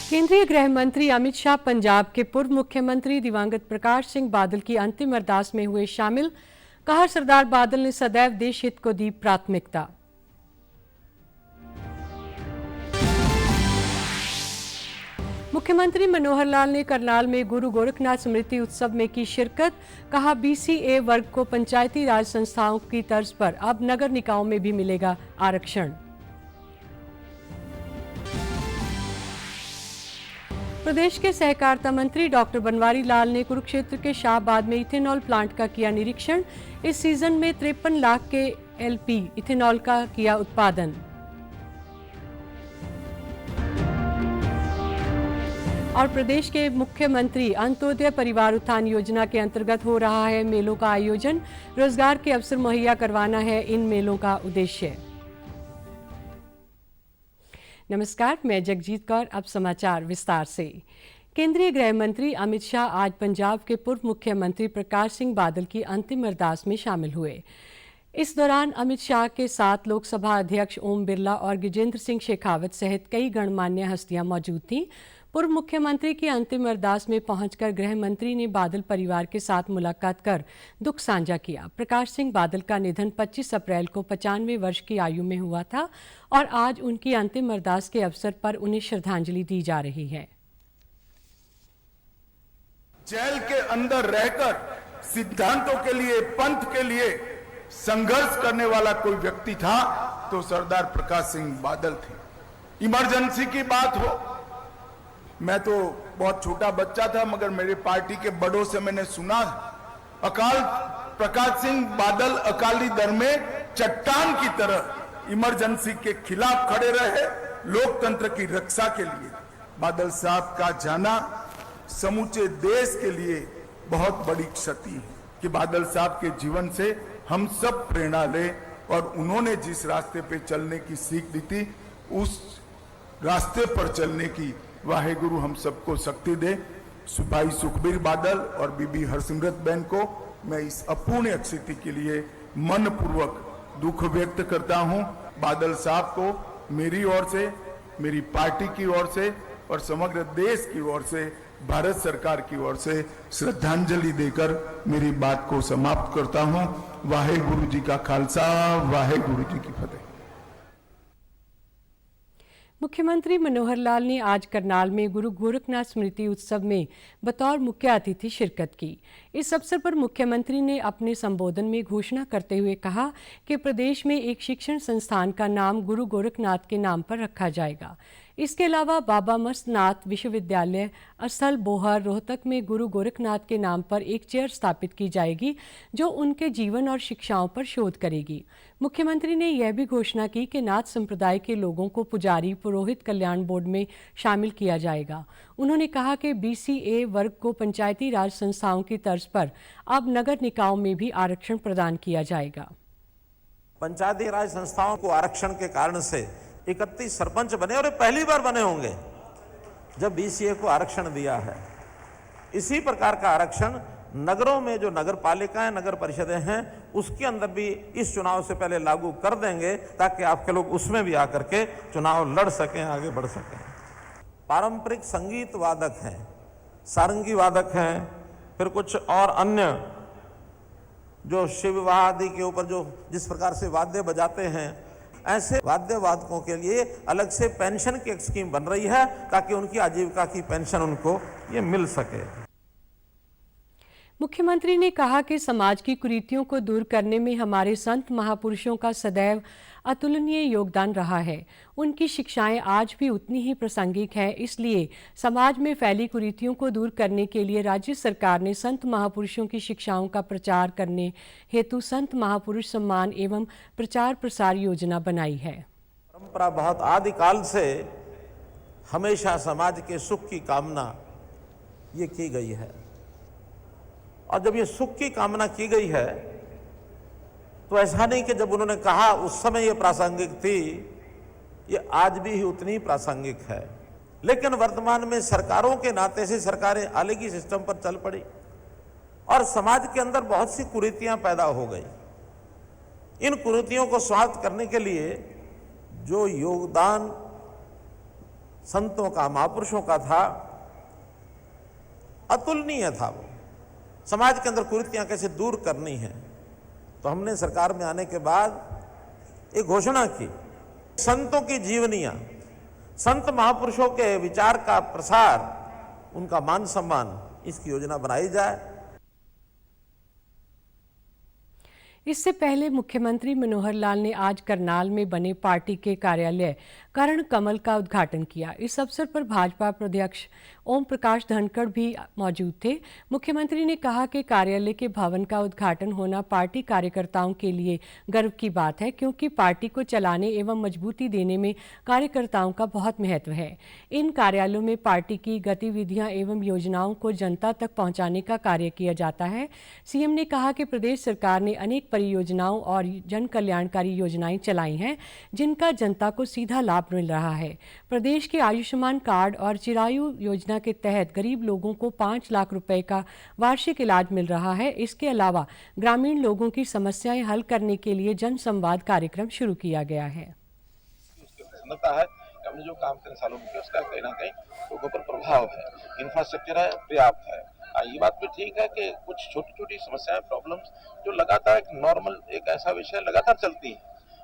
केंद्रीय गृह मंत्री अमित शाह पंजाब के पूर्व मुख्यमंत्री दिवंगत प्रकाश सिंह बादल की अंतिम अरदास में हुए शामिल। कहा, सरदार बादल ने सदैव देश हित को दी प्राथमिकता। मुख्यमंत्री मनोहर लाल ने करनाल में गुरु गोरखनाथ स्मृति उत्सव में की शिरकत। कहा, BCA वर्ग को पंचायती राज संस्थाओं की तर्ज पर अब नगर निकायों में भी मिलेगा आरक्षण। प्रदेश के सहकारिता मंत्री डॉक्टर बनवारी लाल ने कुरुक्षेत्र के शाहबाद में इथेनॉल प्लांट का किया निरीक्षण। इस सीजन में 53 लाख के LP इथेनॉल का किया उत्पादन। और प्रदेश के मुख्यमंत्री अंत्योदय परिवार उत्थान योजना के अंतर्गत हो रहा है मेलों का आयोजन। रोजगार के अवसर मुहैया करवाना है इन मेलों का उद्देश्य। नमस्कार, मैं जगजीत कौर। अब समाचार विस्तार से। केंद्रीय गृह मंत्री अमित शाह आज पंजाब के पूर्व मुख्यमंत्री प्रकाश सिंह बादल की अंतिम अरदास में शामिल हुए। इस दौरान अमित शाह के साथ लोकसभा अध्यक्ष ओम बिरला और गजेंद्र सिंह शेखावत सहित कई गणमान्य हस्तियां मौजूद थीं। पूर्व मुख्यमंत्री की अंतिम अरदास में पहुंचकर गृह मंत्री ने बादल परिवार के साथ मुलाकात कर दुख साझा किया। प्रकाश सिंह बादल का निधन 25 अप्रैल को 95 वर्ष की आयु में हुआ था और आज उनकी अंतिम अरदास के अवसर पर उन्हें श्रद्धांजलि दी जा रही है। जेल के अंदर रहकर सिद्धांतों के लिए, पंथ के लिए संघर्ष करने वाला कोई व्यक्ति था तो सरदार प्रकाश सिंह बादल थे। इमरजेंसी की बात हो, मैं तो बहुत छोटा बच्चा था मगर मेरी पार्टी के बड़ों से मैंने सुना, अकाल प्रकाश सिंह बादल अकाली दल में चट्टान की तरह इमरजेंसी के खिलाफ खड़े रहे, लोकतंत्र की रक्षा के लिए। बादल साहब का जाना समूचे देश के लिए बहुत बड़ी क्षति है कि बादल साहब के जीवन से हम सब प्रेरणा लें और उन्होंने जिस रास्ते पे चलने की सीख दी थी उस रास्ते पर चलने की वाहेगुरु हम सबको शक्ति दे। भाई सुखबीर बादल और बीबी हरसिमरत बहन को मैं इस अपूर्णीय स्थिति के लिए मनपूर्वक दुख व्यक्त करता हूं। बादल साहब को मेरी ओर से, मेरी पार्टी की ओर से और समग्र देश की ओर से, भारत सरकार की ओर से श्रद्धांजलि देकर मेरी बात को समाप्त करता हूं। वाहेगुरु जी का खालसा, वाहेगुरु जी की फतेह। मुख्यमंत्री मनोहर लाल ने आज करनाल में गुरु गोरखनाथ स्मृति उत्सव में बतौर मुख्य अतिथि शिरकत की। इस अवसर पर मुख्यमंत्री ने अपने संबोधन में घोषणा करते हुए कहा कि प्रदेश में एक शिक्षण संस्थान का नाम गुरु गोरखनाथ के नाम पर रखा जाएगा। इसके अलावा बाबा मस्तनाथ विश्वविद्यालय अस्थल बोहर रोहतक में गुरु गोरखनाथ के नाम पर एक चेयर स्थापित की जाएगी जो उनके जीवन और शिक्षाओं पर शोध करेगी। मुख्यमंत्री ने यह भी घोषणा की कि नाथ संप्रदाय के लोगों को पुजारी पुरोहित कल्याण बोर्ड में शामिल किया जाएगा। उन्होंने कहा कि BCA वर्ग को पंचायती राज संस्थाओं की तर्ज पर अब नगर निकायों में भी आरक्षण प्रदान किया जाएगा। पंचायती राज संस्थाओं को आरक्षण के कारण से 31 सरपंच बने और पहली बार बने होंगे जब BCA को आरक्षण दिया है। इसी प्रकार का आरक्षण नगरों में जो नगर पालिकाएं, नगर परिषदें हैं उसके अंदर भी इस चुनाव से पहले लागू कर देंगे ताकि आपके लोग उसमें भी आकर के चुनाव लड़ सकें, आगे बढ़ सकें। पारंपरिक संगीत वादक हैं, सारंगी वादक हैं, फिर कुछ और अन्य जो शिव विवाह आदि के ऊपर जो जिस प्रकार से वाद्य बजाते हैं, ऐसे वाद्य वादकों के लिए अलग से पेंशन की एक स्कीम बन रही है ताकि उनकी आजीविका की पेंशन उनको ये मिल सके। मुख्यमंत्री ने कहा कि समाज की कुरीतियों को दूर करने में हमारे संत महापुरुषों का सदैव अतुलनीय योगदान रहा है। उनकी शिक्षाएं आज भी उतनी ही प्रासंगिक है। इसलिए समाज में फैली कुरीतियों को दूर करने के लिए राज्य सरकार ने संत महापुरुषों की शिक्षाओं का प्रचार करने हेतु संत महापुरुष सम्मान एवं प्रचार प्रसार योजना बनाई है। परंपरा बहुत आदिकाल से हमेशा समाज के सुख की कामना ये की गई है और जब ये सुख की कामना की गई है तो ऐसा नहीं कि जब उन्होंने कहा उस समय ये प्रासंगिक थी, ये आज भी उतनी प्रासंगिक है। लेकिन वर्तमान में सरकारों के नाते से सरकारें अलग ही सिस्टम पर चल पड़ी और समाज के अंदर बहुत सी कुरीतियां पैदा हो गई। इन कुरीतियों को समाप्त करने के लिए जो योगदान संतों का, महापुरुषों का था, अतुलनीय था। वो समाज के अंदर कुरीतियां कैसे दूर करनी है, तो हमने सरकार में आने के बाद एक घोषणा की, संतों की जीवनियां, संत महापुरुषों के विचार का प्रसार, उनका मान सम्मान, इसकी योजना बनाई जाए। इससे पहले मुख्यमंत्री मनोहर लाल ने आज करनाल में बने पार्टी के कार्यालय कर्ण कमल का उद्घाटन किया। इस अवसर पर भाजपा प्रदेश ओम प्रकाश धनखड़ भी मौजूद थे। मुख्यमंत्री ने कहा कि कार्यालय के भवन का उद्घाटन होना पार्टी कार्यकर्ताओं के लिए गर्व की बात है, क्योंकि पार्टी को चलाने एवं मजबूती देने में कार्यकर्ताओं का बहुत महत्व है। इन कार्यालयों में पार्टी की गतिविधियां एवं योजनाओं को जनता तक पहुंचाने का कार्य किया जाता है। सीएम ने कहा कि प्रदेश सरकार ने अनेक परियोजनाओं और जन कल्याणकारी योजनाएं चलाई हैं, जिनका जनता को सीधा लाभ मिल रहा है। प्रदेश के आयुष्मान कार्ड और चिरायु योजना के तहत गरीब लोगों को 5 लाख रुपए का वार्षिक इलाज मिल रहा है। इसके अलावा ग्रामीण लोगों की समस्याएं हल करने के लिए जन संवाद कार्यक्रम शुरू किया गया है। उसकी प्रसन्नता है, हमने जो काम 3 सालों में किया उसका कहीं ना कहीं लोगों पर प्रभाव है, इंफ्रास्ट्रक्चर है, पर्याप्त है। ये बात भी ठीक है कि कुछ छोटी छोटी समस्याएं, प्रॉब्लम्स जो लगातार एक नॉर्मल, एक ऐसा विषय लगातार चलती है।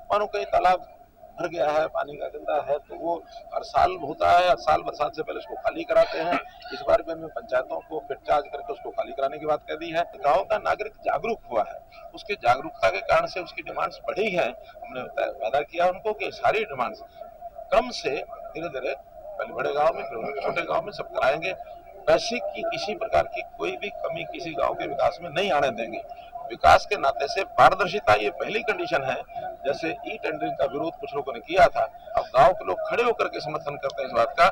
मानो कहीं तालाब भर गया है, पानी का गंदा है, तो वो हर साल होता है, हर साल बरसात से पहले उसको खाली कराते हैं। इस बार भी हमने पंचायतों को फिट चार्ज करके उसको खाली कराने की बात कह दी है। गाँव का नागरिक जागरूक हुआ है, उसके जागरूकता के कारण से उसकी डिमांड्स बढ़ी है। हमने वादा किया उनको कि सारी डिमांड्स क्रम से धीरे धीरे पहले बड़े गाँव में, फिर छोटे गाँव में सब कराएंगे। पैसे की किसी प्रकार की कोई भी कमी किसी गांव के विकास में नहीं आने देंगे। विकास के नाते से पारदर्शिता ये पहली कंडीशन है। जैसे ई टेंडरिंग का विरोध कुछ लोगों ने किया था, अब गांव के लोग खड़े होकर के समर्थन करते हैं इस बात का।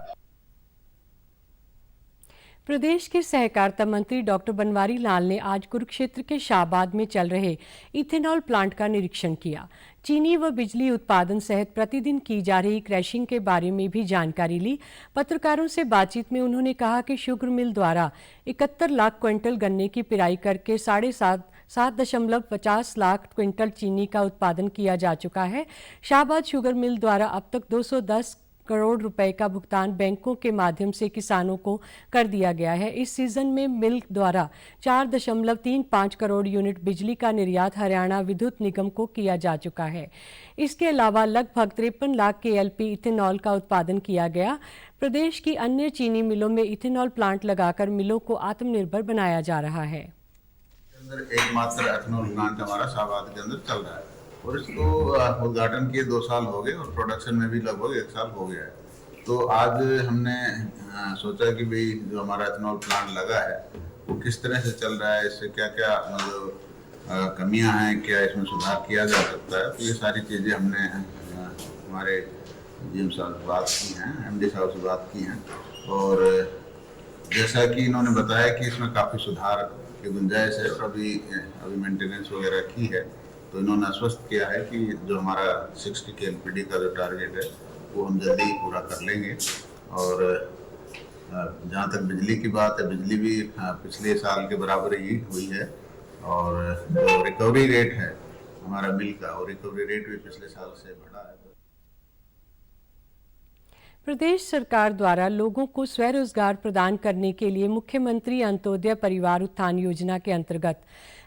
प्रदेश के सहकारिता मंत्री डॉक्टर बनवारी लाल ने आज कुरुक्षेत्र के शाहबाद में चल रहे इथेनॉल प्लांट का निरीक्षण किया। चीनी व बिजली उत्पादन सहित प्रतिदिन की जा रही क्रैशिंग के बारे में भी जानकारी ली। पत्रकारों से बातचीत में उन्होंने कहा कि शुगर मिल द्वारा 71 लाख क्विंटल गन्ने की पिराई करके 7.50 लाख क्विंटल चीनी का उत्पादन किया जा चुका है। शाहबाद शुगर मिल द्वारा अब तक 210 करोड़ रुपए का भुगतान बैंकों के माध्यम से किसानों को कर दिया गया है। इस सीजन में मिल द्वारा 4.35 करोड़ यूनिट बिजली का निर्यात हरियाणा विद्युत निगम को किया जा चुका है। इसके अलावा लगभग 53 लाख KLP इथेनॉल का उत्पादन किया गया। प्रदेश की अन्य चीनी मिलों में इथेनॉल प्लांट लगाकर मिलों को आत्मनिर्भर बनाया जा रहा है। एकमात्र एथेनॉल प्लांट हमारा शाहबाद के अंदर चल रहा है और इसको उद्घाटन किए 2 साल हो गए और प्रोडक्शन में भी लगभग 1 साल हो गया है। तो आज हमने सोचा कि भाई जो हमारा एथेनॉल प्लांट लगा है वो किस तरह से चल रहा है, इससे क्या क्या मतलब कमियां हैं, क्या इसमें सुधार किया जा सकता है। तो ये सारी चीज़ें हमने हमारे GM साहब से बात की हैं, MD साहब से बात की हैं और जैसा कि इन्होंने बताया कि इसमें काफ़ी सुधार की गुंजाइश है और अभी मेंटेनेंस वगैरह की है। तो इन्होंने आश्वस्त किया है कि जो हमारा 60 KLPD का जो टारगेट है वो हम जल्दी ही पूरा कर लेंगे। और जहाँ तक बिजली की बात है, बिजली भी पिछले साल के बराबर ही हुई है और जो रिकवरी रेट है हमारा मिल का, और रिकवरी रेट भी पिछले साल से बढ़ा है। प्रदेश सरकार द्वारा लोगों को स्वरोजगार प्रदान करने के लिए मुख्यमंत्री अंत्योदय परिवार उत्थान योजना के अंतर्गत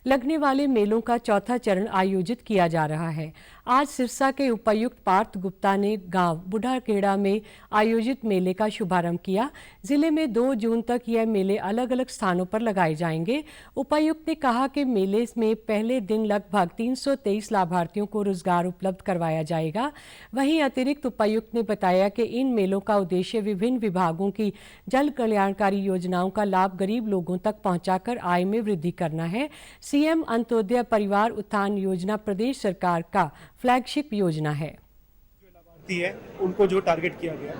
लगने वाले मेलों का चौथा चरण आयोजित किया जा रहा है। आज सिरसा के उपायुक्त पार्थ गुप्ता ने गांव बुढ़ाखेड़ा में आयोजित मेले का शुभारंभ किया। जिले में 2 जून तक यह मेले अलग अलग स्थानों पर लगाए जाएंगे। उपायुक्त ने कहा कि मेले में पहले दिन लगभग 323 लाभार्थियों को रोजगार उपलब्ध करवाया जाएगा। वहीं अतिरिक्त उपायुक्त ने बताया कि इन मेलों का उद्देश्य विभिन्न विभागों की जन कल्याणकारी योजनाओं का लाभ गरीब लोगों तक पहुंचाकर आय में वृद्धि करना है। सीएम अंत्योदय परिवार उत्थान योजना प्रदेश सरकार का फ्लैगशिप योजना है। जो लाभार्थी है उनको जो टारगेट किया गया,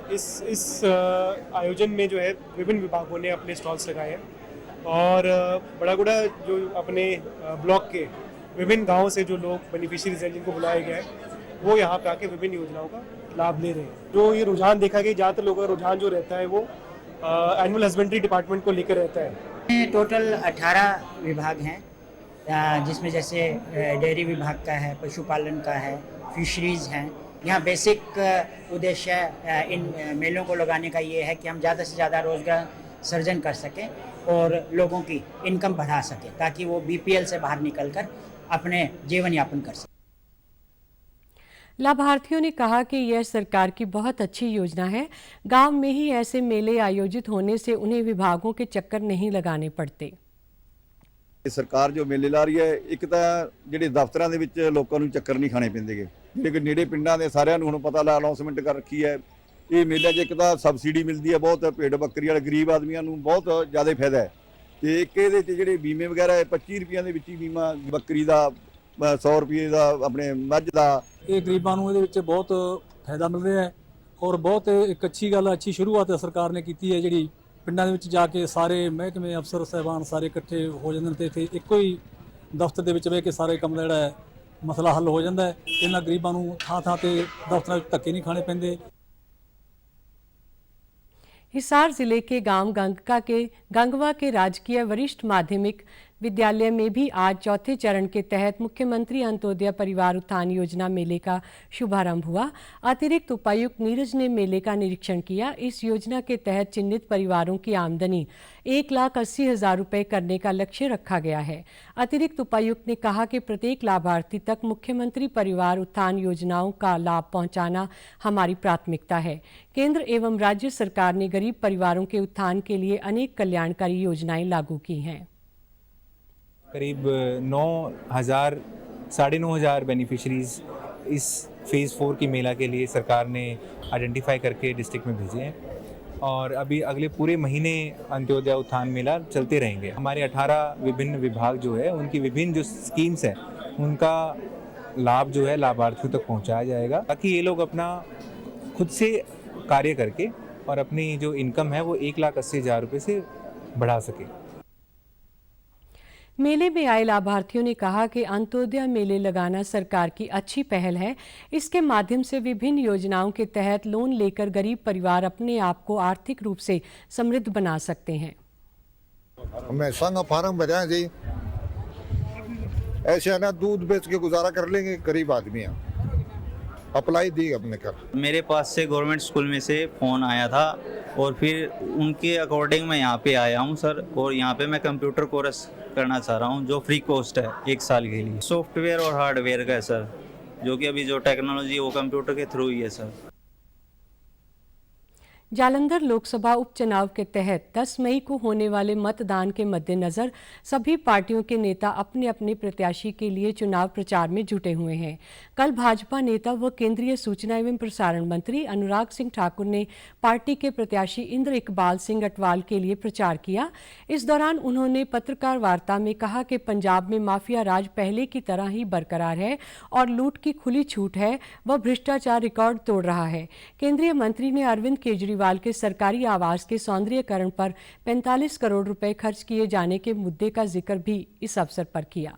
इस आयोजन में जो है विभिन्न विभागों ने अपने स्टॉल्स लगाए हैं और बड़ागुड़ा जो अपने ब्लॉक के विभिन्न गांवों से जो लोग बेनिफिशियरीज हैं जिनको बुलाया गया है वो यहाँ पे आके विभिन्न योजनाओं का लाभ ले रहे हैं। जो ये रुझान देखा गया, ज़्यादातर लोगों का रुझान जो रहता है वो एनिमल हस्बेंड्री डिपार्टमेंट को लेकर रहता है। टोटल 18 विभाग हैं, जिसमें जैसे डेयरी विभाग का है, पशुपालन का है, फिशरीज हैं, यहाँ बेसिक उद्देश्य इन मेलों को लगाने का ये है कि हम ज़्यादा से ज़्यादा रोजगार सर्जन कर सकें और लोगों की इनकम बढ़ा सकें, ताकि वो बीपीएल से बाहर निकलकर अपने जीवन यापन कर सकें। लाभार्थियों ने कहा कि यह सरकार की बहुत अच्छी योजना है। गांव में ही ऐसे मेले आयोजित होने से उन्हें विभागों के चक्कर नहीं लगाने पड़ते। ਸਰਕਾਰ ਜੋ ਮੇਲੇ ਲਾ ਰਹੀ ਹੈ, ਇੱਕ ਤਾਂ ਜਿਹੜੇ ਦਫ਼ਤਰਾਂ ਦੇ ਵਿੱਚ ਲੋਕਾਂ ਨੂੰ ਚੱਕਰ ਨਹੀਂ ਖਾਣੇ ਪੈਂਦੇਗੇ, ਜਿਹੜੇ ਕਿ ਨੇੜੇ ਪਿੰਡਾਂ ਦੇ ਸਾਰਿਆਂ ਨੂੰ ਹੁਣ ਪਤਾ ਲਾ ਅਨਾਉਂਸਮੈਂਟ ਕਰ ਰੱਖੀ ਹੈ। ਇਹ ਮੇਲੇ 'ਚ ਇੱਕ ਤਾਂ ਸਬਸਿਡੀ ਮਿਲਦੀ ਹੈ ਬਹੁਤ, ਭੇਡ ਬੱਕਰੀ ਵਾਲੇ ਗਰੀਬ ਆਦਮੀਆਂ ਨੂੰ ਬਹੁਤ ਜ਼ਿਆਦਾ ਫਾਇਦਾ ਹੈ। ਤੇ ਇੱਕ ਇਹਦੇ 'ਚ ਜਿਹੜੇ ਬੀਮੇ ਵਗੈਰਾ ਹੈ 25 ਰੁਪਈਆਂ ਦੇ ਵਿੱਚ ਹੀ ਬੀਮਾ, ਬੱਕਰੀ ਦਾ 100 ਰੁਪਏ ਦਾ, ਆਪਣੇ ਮੱਝ ਦਾ। ਇਹ ਗਰੀਬਾਂ ਨੂੰ ਇਹਦੇ ਵਿੱਚ ਬਹੁਤ ਫਾਇਦਾ ਮਿਲ ਰਿਹਾ ਹੈ ਔਰ ਬਹੁਤ ਇੱਕ ਅੱਛੀ ਗੱਲ, ਅੱਛੀ ਸ਼ੁਰੂਆਤ ਸਰਕਾਰ ਨੇ ਕੀਤੀ ਹੈ, ਜਿਹੜੀ ਪਿੰਡਾਂ ਦੇ ਵਿੱਚ ਜਾ ਕੇ ਸਾਰੇ ਮਹਿਕਮੇ ਅਫਸਰ ਸਾਹਿਬਾਨ ਸਾਰੇ ਇਕੱਠੇ ਹੋ ਜਾਂਦੇ ਨੇ ਤੇ ਇੱਥੇ ਇੱਕੋ ਹੀ ਦਫ਼ਤਰ ਦੇ ਵਿੱਚ ਬਹਿ ਕੇ ਸਾਰੇ ਕੰਮ ਦਾ ਜਿਹੜਾ ਹੈ ਮਸਲਾ ਹੱਲ ਹੋ ਜਾਂਦਾ ਹੈ। ਇਹਨਾਂ ਗਰੀਬਾਂ ਨੂੰ ਥਾਂ ਥਾਂ ਤੇ ਦਫ਼ਤਰਾਂ ਵਿੱਚ ਧੱਕੇ ਨਹੀਂ ਖਾਣੇ ਪੈਂਦੇ। हिसार जिले के गांव गंगवा के राजकीय वरिष्ठ माध्यमिक विद्यालय में भी आज चौथे चरण के तहत मुख्यमंत्री अंत्योदय परिवार उत्थान योजना मेले का शुभारंभ हुआ। अतिरिक्त उपायुक्त नीरज ने मेले का निरीक्षण किया। इस योजना के तहत चिन्हित परिवारों की आमदनी 1,80,000 रुपये करने का लक्ष्य रखा गया है। अतिरिक्त उपायुक्त ने कहा कि प्रत्येक लाभार्थी तक मुख्यमंत्री परिवार उत्थान योजनाओं का लाभ पहुंचाना हमारी प्राथमिकता है। केंद्र एवं राज्य सरकार ने गरीब परिवारों के उत्थान के लिए अनेक कल्याणकारी योजनाएं लागू की हैं। करीब 9,000 बेनिफिशरीज इस फेज़ 4 की मेला के लिए सरकार ने आइडेंटिफाई करके डिस्ट्रिक्ट में भेजे हैं और अभी अगले पूरे महीने अंत्योदय उत्थान मेला चलते रहेंगे। हमारे 18 विभिन्न विभाग जो है उनकी विभिन्न जो स्कीम्स हैं उनका लाभ जो है लाभार्थियों तक पहुंचाया जाएगा, ताकि ये लोग अपना खुद से कार्य करके और अपनी जो इनकम है वो 1,80,000 रुपये से बढ़ा सके। मेले में आए लाभार्थियों ने कहा कि अंत्योदय मेले लगाना सरकार की अच्छी पहल है। इसके माध्यम से विभिन्न योजनाओं के तहत लोन लेकर गरीब परिवार अपने आप को आर्थिक रूप से समृद्ध बना सकते हैं। मैं संघ फार्म भरा जी, ऐसे है ना, दूध बेच के गुजारा कर लेंगे गरीब आदमी। अप्लाई दी अपने कर। मेरे पास से गवर्नमेंट स्कूल में से फ़ोन आया था और फिर उनके अकॉर्डिंग मैं यहाँ पे आया हूँ सर, और यहाँ पे मैं कंप्यूटर कोर्स करना चाह रहा हूँ जो फ्री कोस्ट है 1 साल के लिए। सॉफ्टवेयर और हार्डवेयर का है सर, जो कि अभी जो टेक्नोलॉजी है वो कंप्यूटर के थ्रू ही है सर। जालंधर लोकसभा उपचुनाव के तहत 10 मई को होने वाले मतदान के मद्देनजर सभी पार्टियों के नेता अपने अपने प्रत्याशी के लिए चुनाव प्रचार में जुटे हुए हैं। कल भाजपा नेता व केंद्रीय सूचना एवं प्रसारण मंत्री अनुराग सिंह ठाकुर ने पार्टी के प्रत्याशी इंद्र इकबाल सिंह अटवाल के लिए प्रचार किया। इस दौरान उन्होंने पत्रकार वार्ता में कहा कि पंजाब में माफिया राज पहले की तरह ही बरकरार है और लूट की खुली छूट है व भ्रष्टाचार रिकॉर्ड तोड़ रहा है। केंद्रीय मंत्री ने अरविंद केजरीवाल के सरकारी आवास के सौंदर्यीकरण पर 45 करोड़ रुपए खर्च किए जाने के मुद्दे का जिक्र भी इस अवसर पर किया।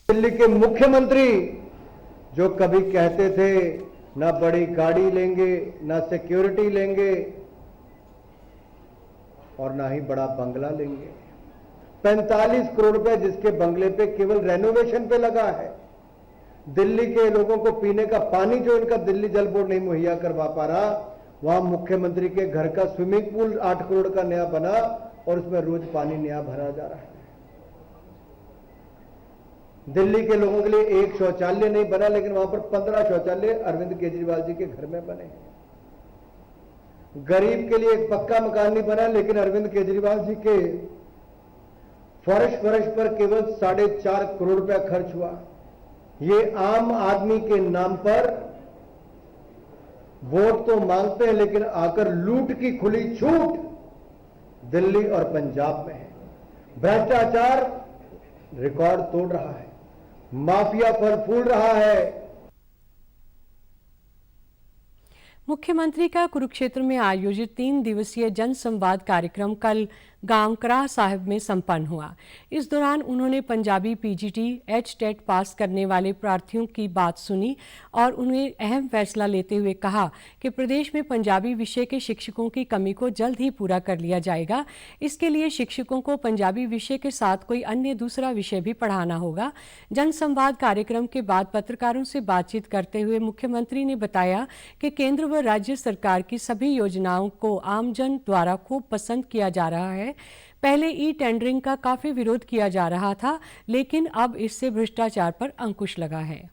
दिल्ली के मुख्यमंत्री जो कभी कहते थे ना बड़ी गाड़ी लेंगे, ना सिक्योरिटी लेंगे और ना ही बड़ा बंगला लेंगे, 45 करोड़ रुपए जिसके बंगले पे केवल रेनोवेशन पे लगा है। दिल्ली के लोगों को पीने का पानी जो इनका दिल्ली जल बोर्ड नहीं मुहैया करवा पा रहा, वहां मुख्यमंत्री के घर का स्विमिंग पूल 8 करोड़ का नया बना और उसमें रोज पानी नया भरा जा रहा है। दिल्ली के लोगों के लिए एक शौचालय नहीं बना, लेकिन वहां पर 15 शौचालय अरविंद केजरीवाल जी के घर में बने हैं। गरीब के लिए एक पक्का मकान नहीं बना, लेकिन अरविंद केजरीवाल जी के फर्श पर केवल 4.5 करोड़ रुपया खर्च हुआ। ये आम आदमी के नाम पर वोट तो मांगते हैं, लेकिन आकर लूट की खुली छूट दिल्ली और पंजाब में है। भ्रष्टाचार रिकॉर्ड तोड़ रहा है, माफिया फल फूल रहा है। मुख्यमंत्री का कुरुक्षेत्र में आयोजित 3 दिवसीय जन संवाद कार्यक्रम कल गांव कराह साहिब में संपन्न हुआ। इस दौरान उन्होंने पंजाबी पीजीटी HTET पास करने वाले प्रार्थियों की बात सुनी और उन्हें अहम फैसला लेते हुए कहा कि प्रदेश में पंजाबी विषय के शिक्षकों की कमी को जल्द ही पूरा कर लिया जाएगा। इसके लिए शिक्षकों को पंजाबी विषय के साथ कोई अन्य दूसरा विषय भी पढ़ाना होगा। जनसंवाद कार्यक्रम के बाद पत्रकारों से बातचीत करते हुए मुख्यमंत्री ने बताया कि केंद्र व राज्य सरकार की सभी योजनाओं को आमजन द्वारा खूब पसंद किया जा रहा है। पहले ई-टेंडरिंग का काफी विरोध किया जा रहा था, लेकिन अब इससे भ्रष्टाचार पर अंकुश लगा है।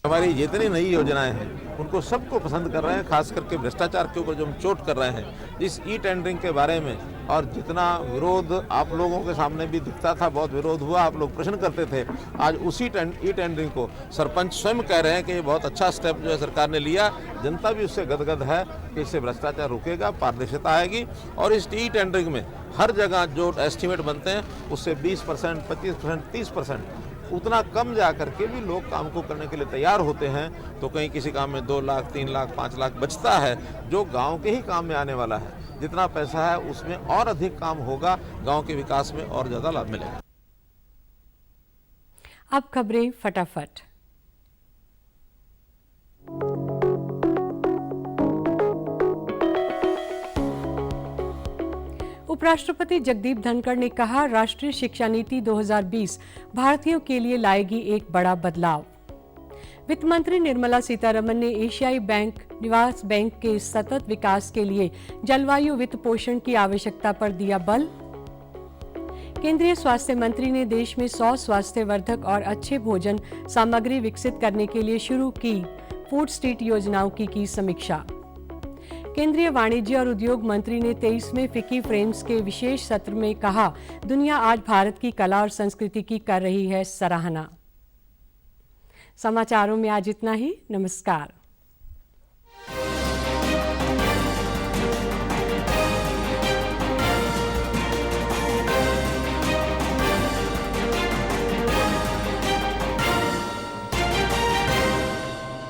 हमारी जितनी नई योजनाएं हैं उनको सबको पसंद कर रहे हैं, खास करके भ्रष्टाचार के ऊपर जो हम चोट कर रहे हैं इस ई-टेंडरिंग के बारे में। और जितना विरोध आप लोगों के सामने भी दिखता था, बहुत विरोध हुआ, आप लोग प्रश्न करते थे, आज उसी ई-टेंडरिंग को सरपंच स्वयं कह रहे हैं कि ये बहुत अच्छा स्टेप जो है सरकार ने लिया। जनता भी उससे गदगद है कि इससे भ्रष्टाचार रुकेगा, पारदर्शिता आएगी। और इस ई-टेंडरिंग में हर जगह जो एस्टिमेट बनते हैं उससे 20%, 25%, 30% उतना कम जा करके भी लोग काम को करने के लिए तैयार होते हैं। तो कहीं किसी काम में 2 लाख, 3 लाख, 5 लाख बचता है, जो गांव के ही काम में आने वाला है। जितना पैसा है उसमें और अधिक काम होगा, गांव के विकास में और ज़्यादा लाभ मिलेगा। अब खबरें फटाफट। उपराष्ट्रपति जगदीप धनखड़ ने कहा, राष्ट्रीय शिक्षा नीति 2020 भारतीयों के लिए लाएगी एक बड़ा बदलाव। वित्त मंत्री निर्मला सीतारमण ने एशियाई बैंक निवास बैंक के सतत विकास के लिए जलवायु वित्त पोषण की आवश्यकता पर दिया बल। केंद्रीय स्वास्थ्य मंत्री ने देश में 100 स्वास्थ्यवर्धक और अच्छे भोजन सामग्री विकसित करने के लिए शुरू की फूड स्ट्रीट योजनाओं की समीक्षा। केंद्रीय वाणिज्य और उद्योग मंत्री ने 23वें फिक्की फ्रेम्स के विशेष सत्र में कहा, दुनिया आज भारत की कला और संस्कृति की कर रही है सराहना। समाचारों में आज इतना ही। नमस्कार।